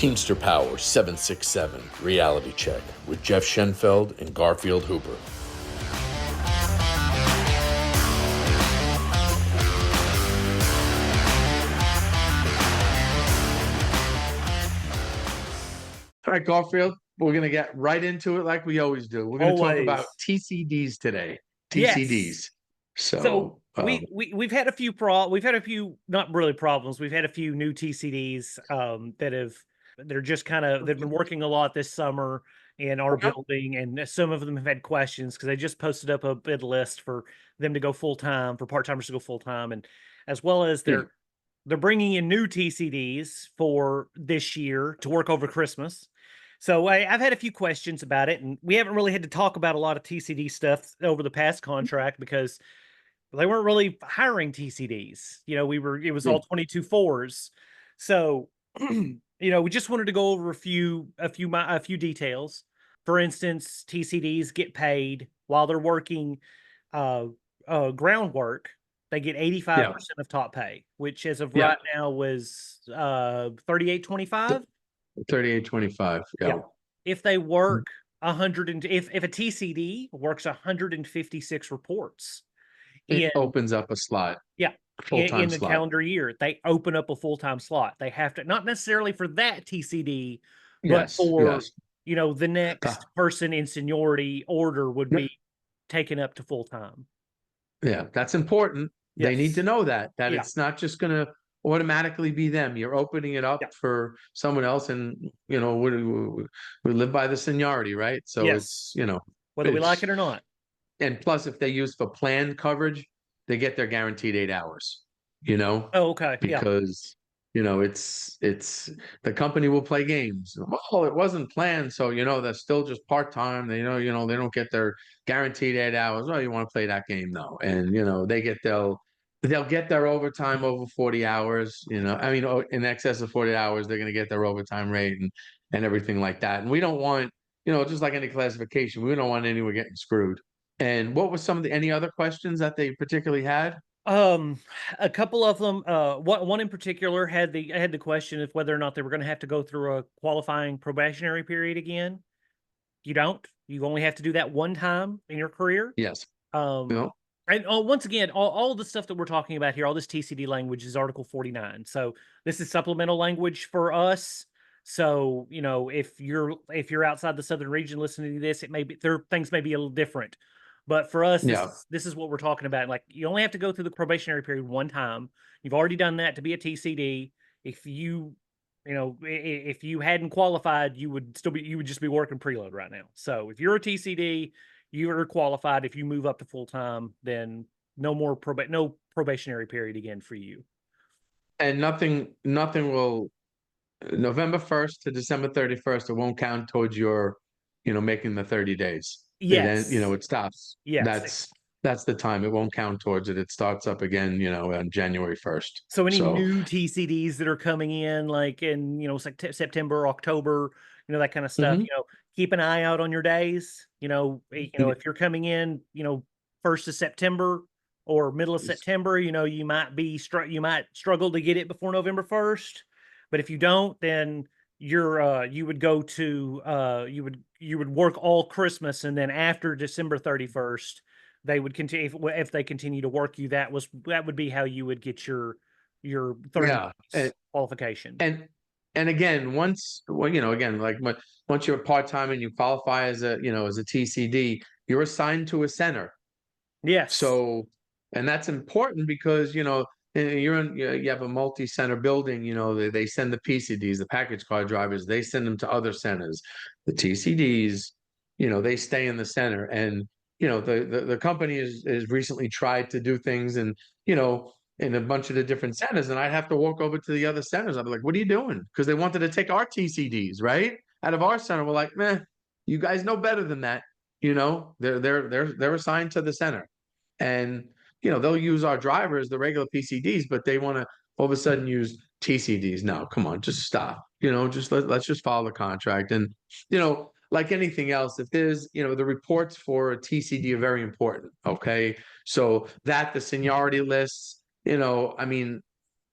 Teamster Power 767 Reality Check with Jeff Schenfeld and Garfield Hooper. All right, Garfield, we're going to get right into it like we always do. We're going to talk about TCDs today. TCDs. Yes. So we've had a few not really problems. We've had a few new TCDs that are just kind of they've been working a lot this summer in our building, and some of them have had questions because they just posted up a bid list for them to go full time, for part timers to go full time, and as well as they're bringing in new TCDs for this year to work over Christmas. So I've had a few questions about it, and we haven't really had to talk about a lot of TCD stuff over the past contract because they weren't really hiring TCDs. You know, it was all 22-4s. So, we just wanted to go over a few details. For instance, TCDs get paid while they're working groundwork. They get 85% of top pay, which as of right now was $38.25. $38.25. Yeah. If they work 100 and if a TCD works 156 reports, it opens up a slot. Yeah. Full-time in the calendar year, they open up a full-time slot. They have to, not necessarily for that TCD, but for the next person in seniority order would be taken up to full-time. Yeah, that's important. They need to know that it's not just going to automatically be them. You're opening it up for someone else, and we live by the seniority, right? So it's whether we like it or not. And plus, if they use for planned coverage, they get their guaranteed 8 hours. Oh, okay. Because it's the company will play games. Well, it wasn't planned, so they're still just part-time. They they don't get their guaranteed 8 hours. Well, you want to play that game though, and they'll get their overtime over 40 hours. I mean, in excess of 40 hours, they're going to get their overtime rate and everything like that. And we don't want just like any classification, we don't want anyone getting screwed. And what was any other questions that they particularly had? A couple of them. One in particular had the question of whether or not they were going to have to go through a qualifying probationary period again. You don't. You only have to do that one time in your career. Yes. And once again, all the stuff that we're talking about here, all this TCD language is Article 49. So this is supplemental language for us. So if you're outside the Southern region listening to this, things may be a little different. But for us, this is what we're talking about. Like, you only have to go through the probationary period one time. You've already done that to be a TCD. If you hadn't qualified, you would just be working preload right now. So if you're a TCD, you are qualified. If you move up to full time, then no probationary period again for you. And nothing will November 1st to December 31st. It won't count towards your making the 30 days. Yes. It stops. Yes. That's the time. It won't count towards it. It starts up again, on January 1st. So any new TCDs that are coming in, like in, September, October, that kind of stuff, keep an eye out on your days. If you're coming in, 1st of September or middle of September, you might struggle to get it before November 1st. But if you don't, then you would go to you would work all Christmas, and then after December 31st, they would continue. If they continue to work you, that would be how you would get your 30 qualification. And again, once you're part-time and you qualify as a TCD, you're assigned to a center. Yes. So, and that's important because you have a multi-center building. They send the PCDs, the package car drivers, they send them to other centers. The TCDs, they stay in the center. And the company has recently tried to do things and in a bunch of the different centers, and I'd have to walk over to the other centers. I'd be like, "What are you doing?" Because they wanted to take our TCDs right out of our center. We're like, "Meh, you guys know better than that." They're assigned to the center, and they'll use our drivers, the regular PCDs, but they want to all of a sudden use TCDs. No, come on, just stop. Let's just follow the contract. And like anything else, if there's the reports for a TCD are very important. Okay, so the seniority lists. I mean,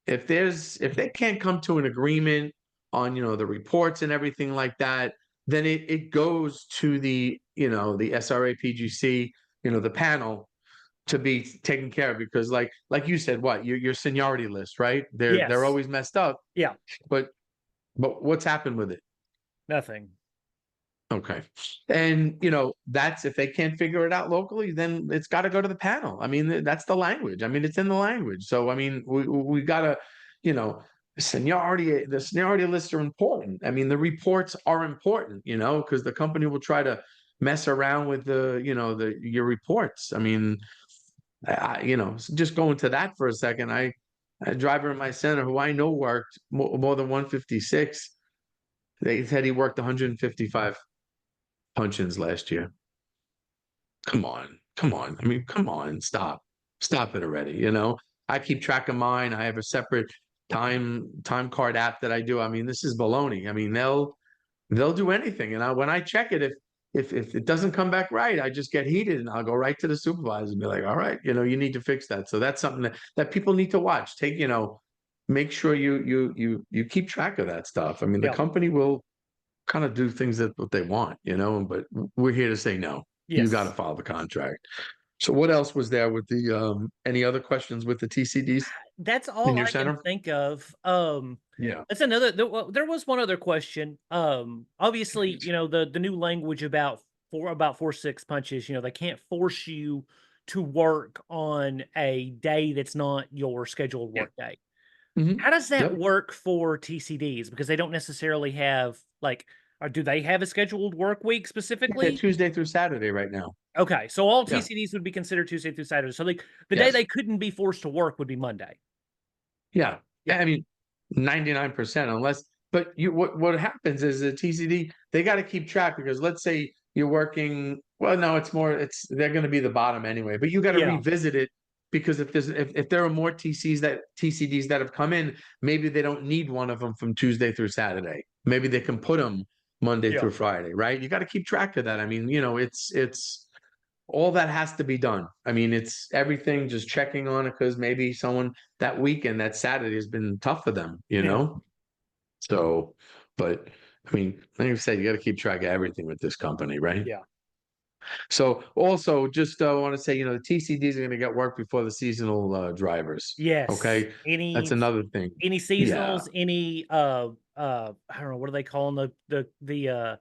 if they can't come to an agreement the reports and everything like that, then it goes to the the SRA PGC, the panel, to be taken care of, because like you said, what your seniority list, right? They're Yes. always messed up, Yeah. but what's happened with it? Nothing. Okay. And that's, if they can't figure it out locally, then it's got to go to the panel. I mean, that's the language. I mean, it's in the language. So I mean, we gotta, the seniority lists are important. I mean, the reports are important, because the company will try to mess around with your reports. I mean, just going to that for a second, a driver in my center who I know worked more than 156. They said he worked 155 punch-ins last year. Come on, come on. I mean, come on, stop it already. I keep track of mine. I have a separate time card app that I do. I mean, this is baloney. I mean, they'll do anything. And when I check it, if it doesn't come back right, I just get heated and I'll go right to the supervisor and be like, all right, you need to fix that. So that's something that people need to watch. Make sure you keep track of that stuff. I mean, the Yeah. company will kind of do things that what they want, but we're here to say no. You got to Yes. follow the contract. So what else was there with the any other questions with the TCDs That's in all your I can center? think of. Yeah. That's another. There was one other question. Obviously, the new language about 4-6 punches. They can't force you to work on a day that's not your scheduled Yeah. work day. Mhm. How does that Yep. work for TCDs? Because they don't necessarily have or do they have a scheduled work week Yeah, specifically? Tuesday through Saturday right now. Okay, so all Yeah. TCDs would be considered Tuesday through Saturday. So the day Yes. they couldn't be forced to work would be Monday. Yeah. Yeah. I mean, 99%, unless, but what happens is the TCD, they got to keep track, because let's say you're working, well, no, they're going to be the bottom anyway, but you got to Yeah. revisit it, because if there are more TCDs that have come in, maybe they don't need one of them from Tuesday through Saturday. Maybe they can put them Monday Yeah. through Friday, right? You got to keep track of that. I mean, it's all that has to be done. I mean, it's everything, just checking on it, because maybe someone that weekend, that Saturday, has been tough for them, Yeah. So, but I mean, like I said, you got to keep track of everything with this company, right? Yeah. So also just want to say, the TCDs are going to get work before the seasonal drivers. Yes. Okay. That's another thing. Any Yeah. seasonals, any I don't know, what are they calling the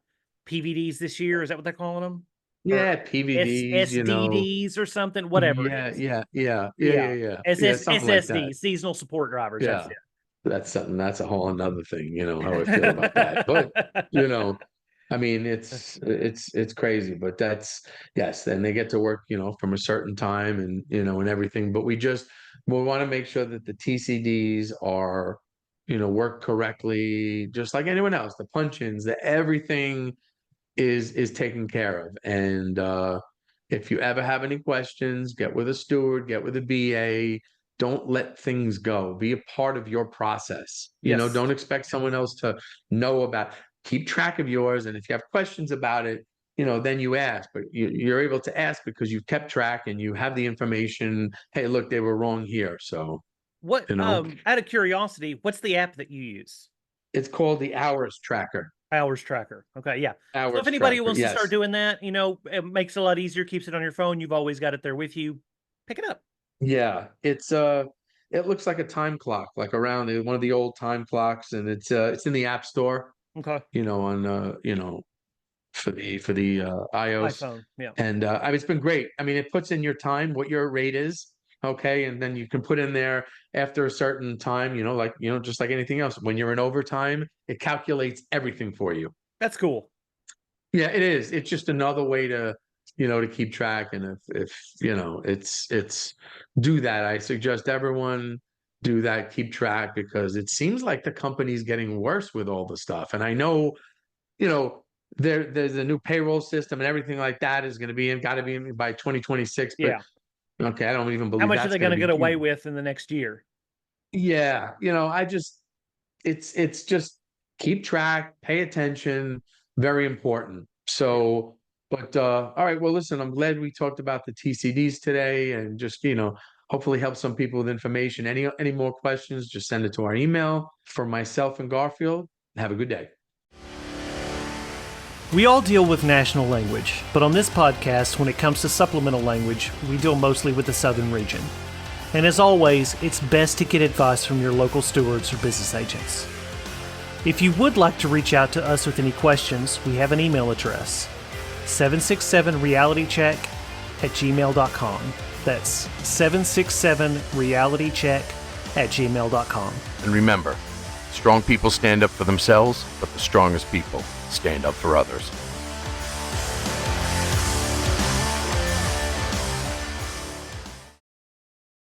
PVDs this year? Is that what they're calling them? Or Yeah. PVDs, SDDs or something, whatever it yeah, is. yeah, yeah, yeah, Yeah. yeah, yeah. Yeah, something like that. SSD, seasonal support drivers. That's Yeah. That's a whole another thing, how I feel about that. But, it. I mean, it's crazy, but yes, and they get to work, from a certain time, and everything. But we want to make sure that the TCDs are, work correctly, just like anyone else. The punch-ins, the everything is taken care of. And if you ever have any questions, get with a steward, get with a BA. Don't let things go. Be a part of your process. Yes. Don't expect someone else to know about. Keep track of yours, and if you have questions about it, then you ask. But you're able to ask because you've kept track and you have the information. Hey, look, they were wrong here. So What out of curiosity, what's the app that you use? it's called the hours tracker. Hours tracker. Okay, yeah. So if Hours anybody tracker. wants to start Yes. doing that, it makes it a lot easier, keeps it on your phone. You've always got it there with you. Pick it up. Yeah, it looks like a time clock, like around one of the old time clocks, and it's in the App Store, Okay. on for the iOS, iPhone. Yeah. and I mean, it's been great. I mean, it puts in your time, what your rate is, okay, and then you can put in there after a certain time, like just like anything else. When you're in overtime, it calculates everything for you. That's cool. Yeah, it is. It's just another way to keep track. And if it's do that. I suggest everyone do that, keep track, because it seems like the company's getting worse with all the stuff. And I know, there's a new payroll system and everything like that is going to be got to be in by 2026. But Yeah. okay, I don't even How believe much are that's they going going to to get be. away with in the next year? Yeah, it's just keep track, pay attention, very important. So, but all right, well, listen, I'm glad we talked about the TCDs today, and just hopefully help some people with information. Any more questions, just send it to our email. For myself and Garfield, Have a good day. We all deal with national language, but on this podcast, when it comes to supplemental language, we deal mostly with the southern region. And as always, it's best to get advice from your local stewards or business agents. If you would like to reach out to us with any questions, we have an email address, 767realitycheck@gmail.com. That's 767realitycheck@gmail.com. And remember, strong people stand up for themselves, but the strongest people stand up for others.